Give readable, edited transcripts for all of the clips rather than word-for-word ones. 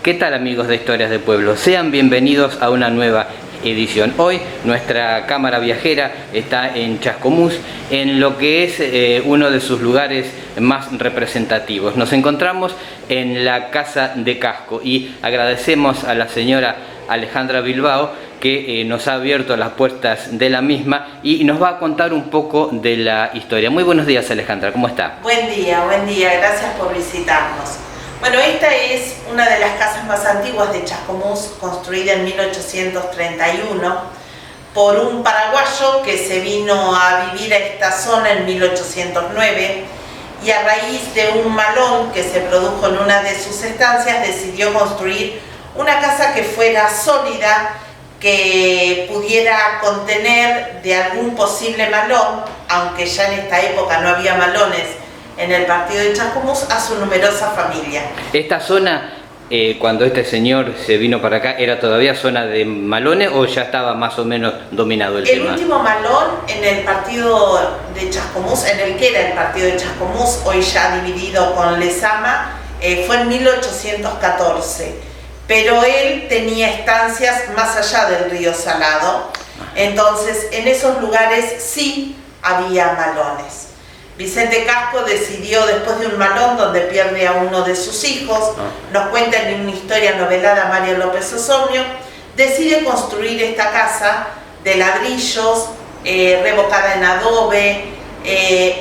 ¿Qué tal, amigos de Historias de Pueblo? Sean bienvenidos a una nueva edición. Hoy nuestra cámara viajera está en Chascomús, en lo que es uno de sus lugares más representativos. Nos encontramos en la Casa de Casco y agradecemos a la señora Alejandra Bilbao que nos ha abierto las puertas de la misma y nos va a contar un poco de la historia. Muy buenos días, Alejandra, ¿cómo está? Buen día, gracias por visitarnos. Bueno, esta es una de las casas más antiguas de Chascomús, construida en 1831 por un paraguayo que se vino a vivir a esta zona en 1809 y a raíz de un malón que se produjo en una de sus estancias decidió construir una casa que fuera sólida, que pudiera contener de algún posible malón, aunque ya en esta época no había malones en el partido de Chascomús, a su numerosa familia. ¿Esta zona, cuando este señor se vino para acá, era todavía zona de malones o ya estaba más o menos dominado el tema? El último malón en el partido de Chascomús, en el que era el partido de Chascomús, hoy ya dividido con Lezama, fue en 1814. Pero él tenía estancias más allá del río Salado, entonces en esos lugares sí había malones. Vicente Casco decidió, después de un malón donde pierde a uno de sus hijos, nos cuenta en una historia novelada Mario López Osornio, decide construir esta casa de ladrillos, revocada en adobe,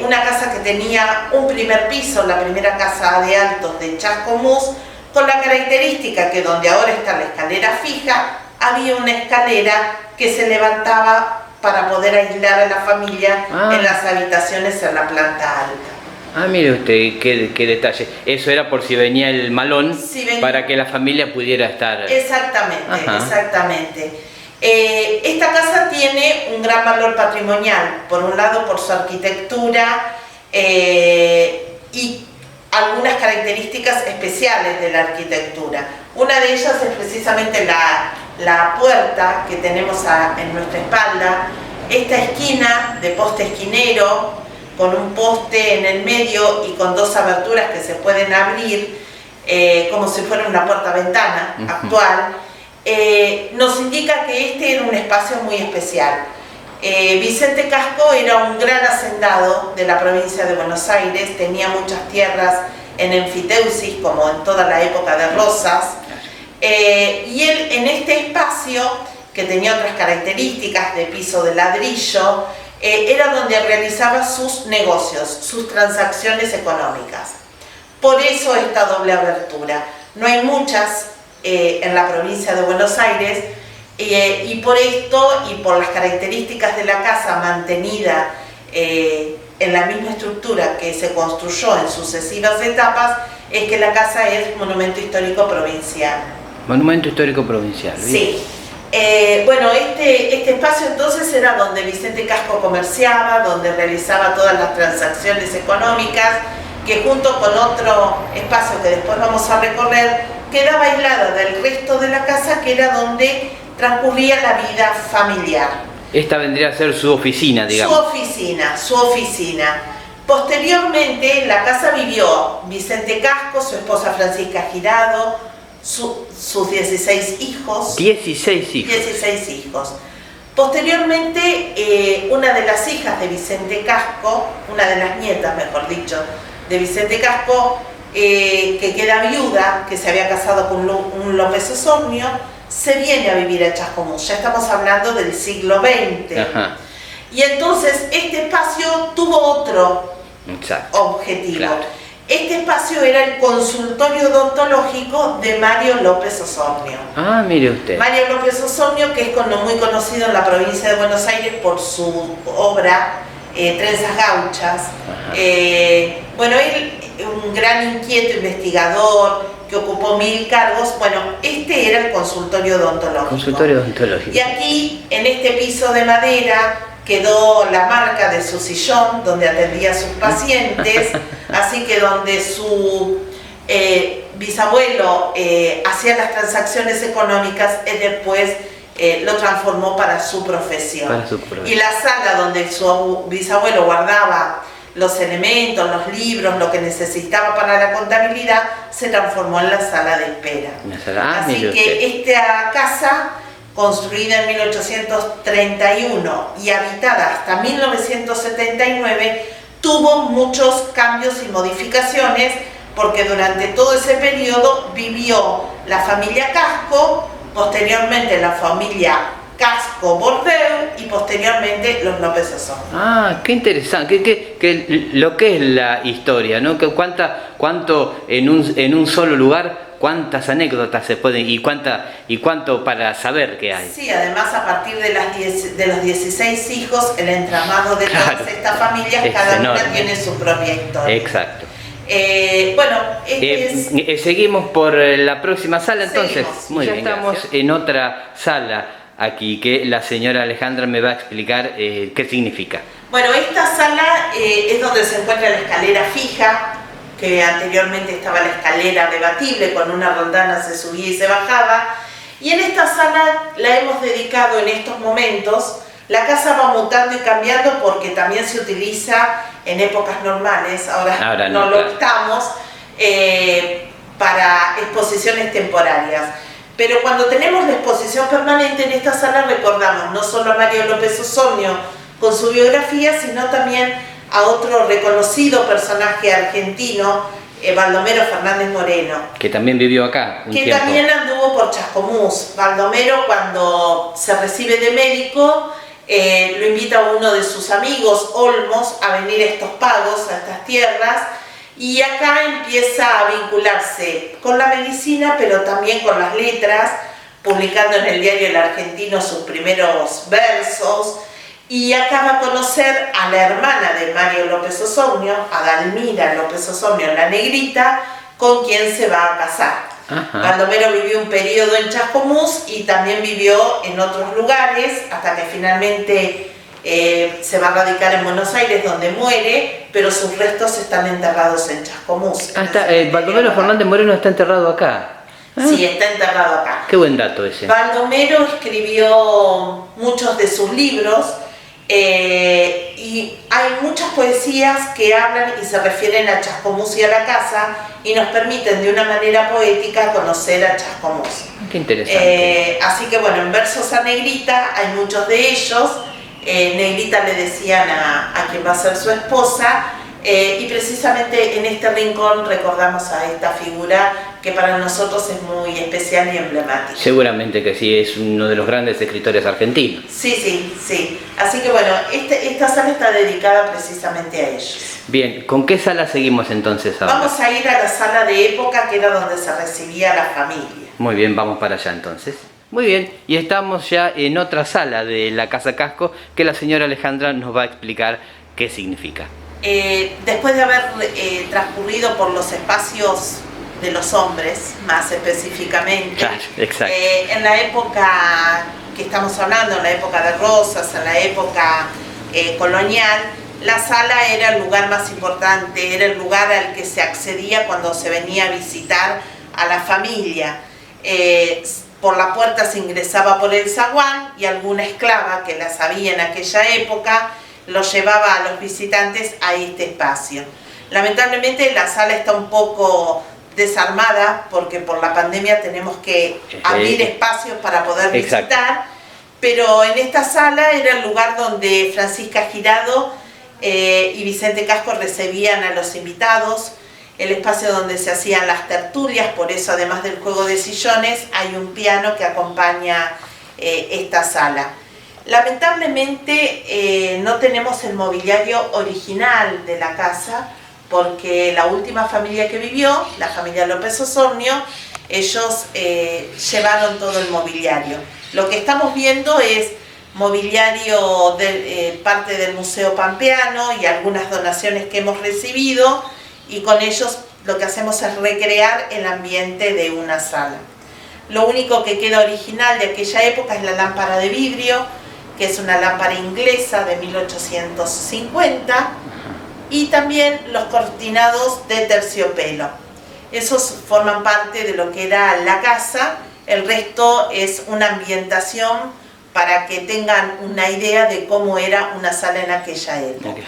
una casa que tenía un primer piso, la primera casa de altos de Chascomús, con la característica que donde ahora está la escalera fija, había una escalera que se levantaba para poder aislar a la familia en las habitaciones en la planta alta. Mire usted, qué detalle. Eso era por si venía el malón, para que la familia pudiera estar... Exactamente. Esta casa tiene un gran valor patrimonial, por un lado por su arquitectura y algunas características especiales de la arquitectura. Una de ellas es precisamente la puerta que tenemos en nuestra espalda, esta esquina de poste esquinero, con un poste en el medio y con dos aberturas que se pueden abrir, como si fuera una puerta-ventana actual, nos indica que este era un espacio muy especial. Vicente Casco era un gran hacendado de la provincia de Buenos Aires, tenía muchas tierras en enfiteusis, como en toda la época de Rosas, y él en este espacio, que tenía otras características de piso de ladrillo, era donde realizaba sus negocios, sus transacciones económicas. Por eso esta doble abertura. No hay muchas en la provincia de Buenos Aires, y por esto y por las características de la casa mantenida en la misma estructura que se construyó en sucesivas etapas, es que la casa es monumento histórico provincial. Monumento histórico provincial. Sí. Bueno, este espacio entonces era donde Vicente Casco comerciaba, donde realizaba todas las transacciones económicas, que junto con otro espacio que después vamos a recorrer, quedaba aislada del resto de la casa, que era donde transcurría la vida familiar. Esta vendría a ser su oficina, digamos. Su oficina. Posteriormente, en la casa vivió Vicente Casco, su esposa Francisca Girado, sus 16 hijos. 16 hijos. 16 hijos. Posteriormente, una de las hijas de Vicente Casco, una de las nietas, mejor dicho, de Vicente Casco, que queda viuda, que se había casado con un López Osornio, se viene a vivir a Chascomús. Ya estamos hablando del siglo XX. Y entonces este espacio tuvo otro objetivo. Claro. Este espacio era el consultorio odontológico de Mario López Osornio. Mire usted. Mario López Osornio, que es muy conocido en la provincia de Buenos Aires por su obra Trenzas Gauchas. Bueno, él, un gran inquieto investigador, que ocupó 1000 cargos. Bueno, este era el consultorio odontológico. Y aquí, en este piso de madera, quedó la marca de su sillón, donde atendía a sus pacientes, así que donde su bisabuelo hacía las transacciones económicas, él después lo transformó para su profesión. Y la sala donde su bisabuelo guardaba los elementos, los libros, lo que necesitaba para la contabilidad, se transformó en la sala de espera. Así que esta casa, construida en 1831 y habitada hasta 1979, tuvo muchos cambios y modificaciones, porque durante todo ese periodo vivió la familia Casco, posteriormente la familia Casco-Bordeaux y posteriormente los López Osornio. Ah, qué interesante, lo que es la historia, ¿no? Cuánto en un solo lugar, cuántas anécdotas se pueden y cuánto para saber que hay. Sí, además a partir de los 16 hijos, el entramado de todas estas familias, cada una tiene su propia historia. Exacto. Bueno, seguimos por la próxima sala entonces. Seguimos. Muy bien, estamos en otra sala aquí que la señora Alejandra me va a explicar qué significa. Bueno, esta sala es donde se encuentra la escalera fija, que anteriormente estaba la escalera rebatible, con una rondana se subía y se bajaba, y en esta sala la hemos dedicado en estos momentos. La casa va mutando y cambiando porque también se utiliza en épocas normales, ahora no lo estamos, para exposiciones temporarias. Pero cuando tenemos la exposición permanente en esta sala recordamos no solo a Mario López Osornio con su biografía, sino también a otro reconocido personaje argentino, Baldomero Fernández Moreno. Que también vivió acá un tiempo. También anduvo por Chascomús. Baldomero, cuando se recibe de médico, lo invita a uno de sus amigos, Olmos, a venir a estos pagos, a estas tierras, y acá empieza a vincularse con la medicina, pero también con las letras, publicando en el diario El Argentino sus primeros versos, y acá va a conocer a la hermana de Mario López Osornio, a Dalmira López Osornio, la negrita, con quien se va a casar. Baldomero vivió un periodo en Chascomús y también vivió en otros lugares, hasta que finalmente se va a radicar en Buenos Aires, donde muere, pero sus restos están enterrados en Chascomús. Baldomero Fernández Moreno está enterrado acá. Sí, está enterrado acá. Qué buen dato ese. Baldomero escribió muchos de sus libros, y hay muchas poesías que hablan y se refieren a Chascomús y a la casa, y nos permiten de una manera poética conocer a Chascomús. Qué interesante. Así que bueno, en versos a Negrita hay muchos de ellos. Negrita le decían a quien va a ser su esposa, y precisamente en este rincón recordamos a esta figura que para nosotros es muy especial y emblemática. Seguramente que sí, es uno de los grandes escritores argentinos. Sí. Así que bueno, esta sala está dedicada precisamente a ellos. Bien, ¿con qué sala seguimos entonces ahora? Vamos a ir a la sala de época, que era donde se recibía a la familia. Muy bien, vamos para allá entonces. Muy bien, y estamos ya en otra sala de la Casa Casco que la señora Alejandra nos va a explicar qué significa. Después de haber transcurrido por los espacios de los hombres, más específicamente, Claro, exacto. En la época que estamos hablando, en la época de Rosas, en la época colonial, la sala era el lugar más importante, era el lugar al que se accedía cuando se venía a visitar a la familia. Por la puerta se ingresaba por el zaguán, y alguna esclava que las había en aquella época los llevaba a los visitantes a este espacio. Lamentablemente la sala está un poco desarmada porque por la pandemia tenemos que abrir espacios para poder visitar, pero en esta sala era el lugar donde Francisca Girado y Vicente Casco recibían a los invitados, el espacio donde se hacían las tertulias. Por eso, además del juego de sillones, hay un piano que acompaña esta sala. Lamentablemente no tenemos el mobiliario original de la casa, porque la última familia que vivió, la familia López Osornio, ellos llevaron todo el mobiliario. Lo que estamos viendo es mobiliario de parte del Museo Pampeano y algunas donaciones que hemos recibido, y con ellos lo que hacemos es recrear el ambiente de una sala. Lo único que queda original de aquella época es la lámpara de vidrio, que es una lámpara inglesa de 1850, y también los cortinados de terciopelo. Esos forman parte de lo que era la casa. El resto es una ambientación para que tengan una idea de cómo era una sala en aquella época.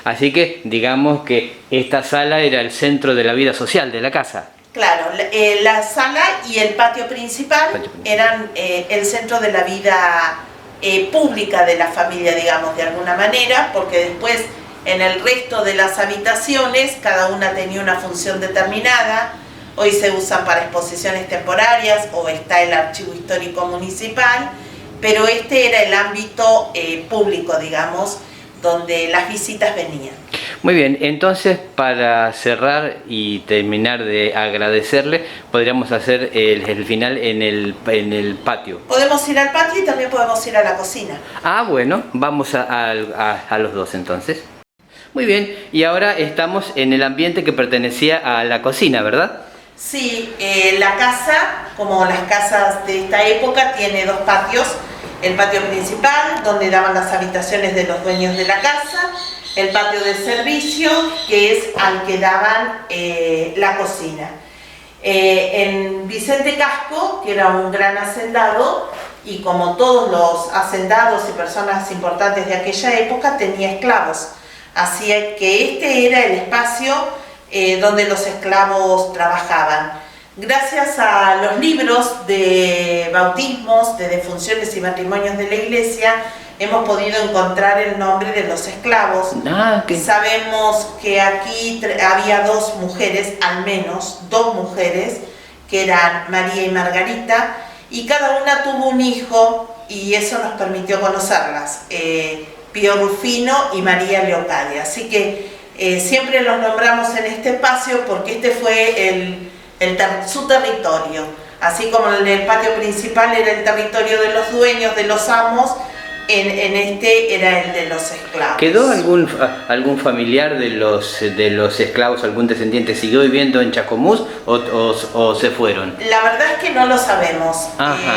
Así que digamos que esta sala era el centro de la vida social de la casa. Claro, la sala y el patio principal eran el centro de la vida pública de la familia, digamos, de alguna manera, porque después en el resto de las habitaciones cada una tenía una función determinada. Hoy se usan para exposiciones temporarias o está el archivo histórico municipal, pero este era el ámbito público, digamos, donde las visitas venían. Muy bien, entonces para cerrar y terminar de agradecerle, podríamos hacer el final en el patio. Podemos ir al patio y también podemos ir a la cocina. Ah, bueno, vamos a los dos entonces. Muy bien, y ahora estamos en el ambiente que pertenecía a la cocina, ¿verdad? Sí, la casa, como las casas de esta época, tiene dos patios. El patio principal, donde daban las habitaciones de los dueños de la casa. El patio de servicio, que es al que daban la cocina. En Vicente Casco, que era un gran hacendado, y como todos los hacendados y personas importantes de aquella época, tenía esclavos. Así que este era el espacio donde los esclavos trabajaban. Gracias a los libros de bautismos, de defunciones y matrimonios de la iglesia, hemos podido encontrar el nombre de los esclavos. Sabemos que aquí había dos mujeres, al menos dos mujeres, que eran María y Margarita, y cada una tuvo un hijo, y eso nos permitió conocerlas, Pío Rufino y María Leocadia. Así que siempre los nombramos en este espacio porque este fue su territorio. Así como el patio principal era el territorio de los dueños, de los amos, en este era el de los esclavos. ¿Quedó algún familiar de los esclavos, algún descendiente, siguió viviendo en Chascomús o se fueron? La verdad es que no lo sabemos.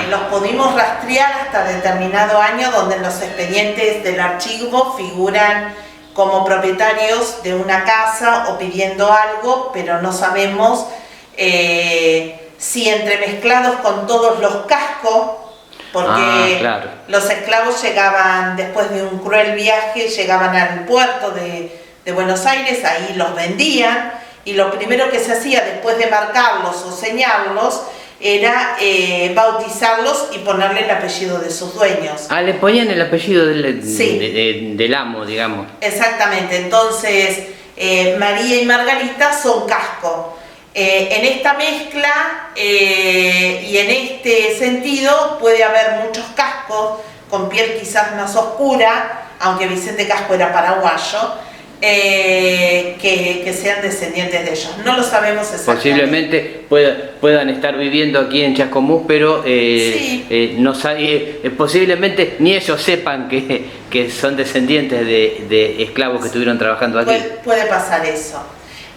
Los pudimos rastrear hasta determinado año, donde en los expedientes del archivo figuran como propietarios de una casa o pidiendo algo, pero no sabemos si entremezclados con todos los cascos, porque claro, los esclavos llegaban después de un cruel viaje, llegaban al puerto de Buenos Aires, ahí los vendían, y lo primero que se hacía después de marcarlos o señalarlos era bautizarlos y ponerle el apellido de sus dueños. Le ponían el apellido sí, del amo, digamos. Exactamente, entonces María y Margarita son Casco. En esta mezcla y en este sentido puede haber muchos cascos con piel quizás más oscura, aunque Vicente Casco era paraguayo, que sean descendientes de ellos. No lo sabemos exactamente. Posiblemente puedan estar viviendo aquí en Chascomús, pero sí, no posiblemente ni ellos sepan que son descendientes de esclavos que estuvieron trabajando aquí. Puede pasar eso.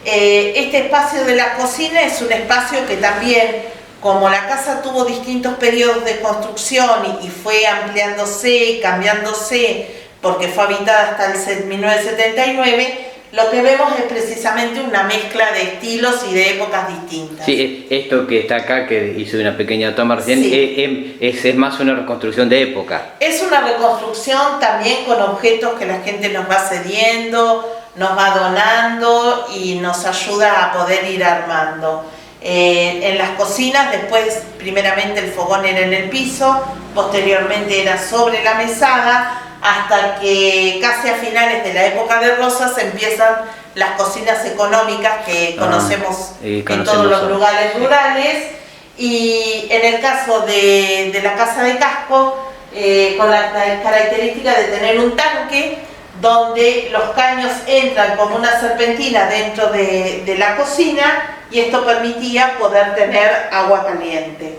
Este espacio de la cocina es un espacio que también, como la casa tuvo distintos periodos de construcción y fue ampliándose y cambiándose porque fue habitada hasta el 1979, lo que vemos es precisamente una mezcla de estilos y de épocas distintas. Sí, esto que está acá, que hice una pequeña toma recién, sí, es más una reconstrucción de época. Es una reconstrucción también con objetos que la gente nos va cediendo, nos va donando y nos ayuda a poder ir armando. En las cocinas, después primeramente el fogón era en el piso, posteriormente era sobre la mesada, hasta que casi a finales de la época de Rosas empiezan las cocinas económicas que conocemos en todos los lugares rurales. Y en el caso de la casa de Casco, con la característica de tener un tanque donde los caños entran como una serpentina dentro de la cocina, y esto permitía poder tener agua caliente.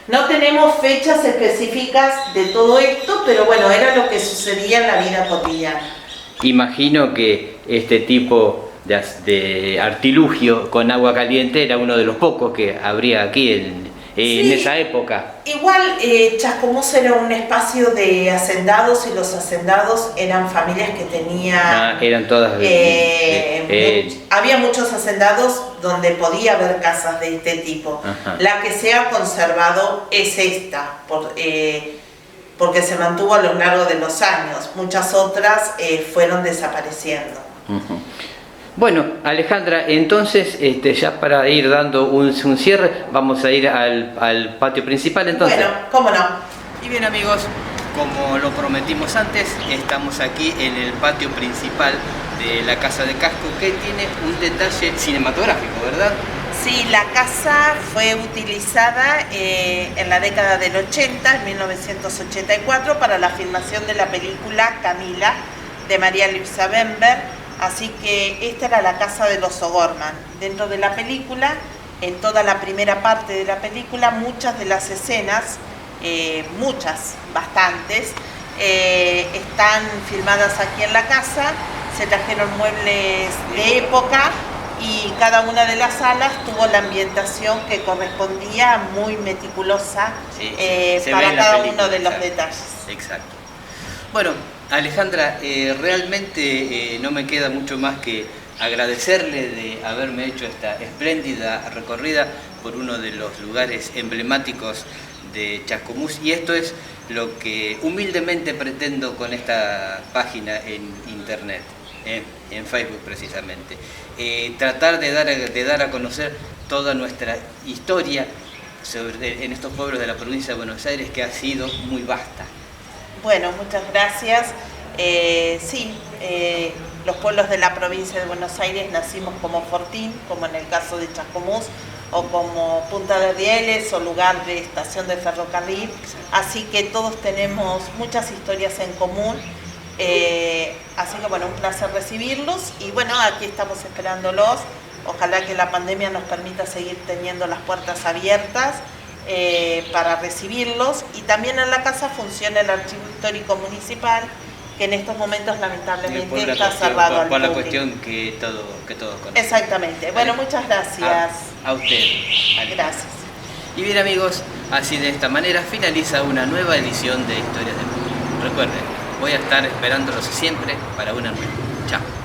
No tenemos fechas específicas de todo esto, pero bueno, era lo que sucedía en la vida cotidiana. Imagino que este tipo de artilugio con agua caliente era uno de los pocos que habría aquí en esa época. Igual Chascomús era un espacio de hacendados, y los hacendados eran familias que tenían... eran todas... había muchos hacendados donde podía haber casas de este tipo. Ajá. La que se ha conservado es esta, porque se mantuvo a lo largo de los años. Muchas otras fueron desapareciendo. Bueno, Alejandra, entonces ya para ir dando un cierre, vamos a ir al patio principal entonces. Bueno, cómo no. Y bien amigos, como lo prometimos antes, estamos aquí en el patio principal de la Casa de Casco, que tiene un detalle cinematográfico, ¿verdad? Sí, la casa fue utilizada en la década del 80, en 1984, para la filmación de la película Camila, de María Luisa Bember. Así que esta era la casa de los O'Gorman. Dentro de la película, en toda la primera parte de la película, muchas de las escenas, bastantes, están filmadas aquí en la casa. Se trajeron muebles de época y cada una de las salas tuvo la ambientación que correspondía, muy meticulosa, para cada uno de los detalles. Exacto. Bueno, Alejandra, realmente no me queda mucho más que agradecerle de haberme hecho esta espléndida recorrida por uno de los lugares emblemáticos de Chascomús, y esto es lo que humildemente pretendo con esta página en internet, en Facebook precisamente. Tratar de dar a conocer toda nuestra historia en estos pueblos de la provincia de Buenos Aires, que ha sido muy vasta. Bueno, muchas gracias. Los pueblos de la provincia de Buenos Aires nacimos como Fortín, como en el caso de Chascomús, o como Punta de Rieles o lugar de estación de ferrocarril. Así que todos tenemos muchas historias en común. Así que bueno, un placer recibirlos y bueno, aquí estamos esperándolos. Ojalá que la pandemia nos permita seguir teniendo las puertas abiertas para recibirlos, y también en la casa funciona el Archivo Histórico Municipal, que en estos momentos lamentablemente está cerrado al público. Por la cuestión que todos conocen. Exactamente. Bueno, muchas gracias. A usted. Gracias. Y bien amigos, así de esta manera finaliza una nueva edición de Historias del Mundo. Recuerden, voy a estar esperándolos siempre para una nueva. Chao.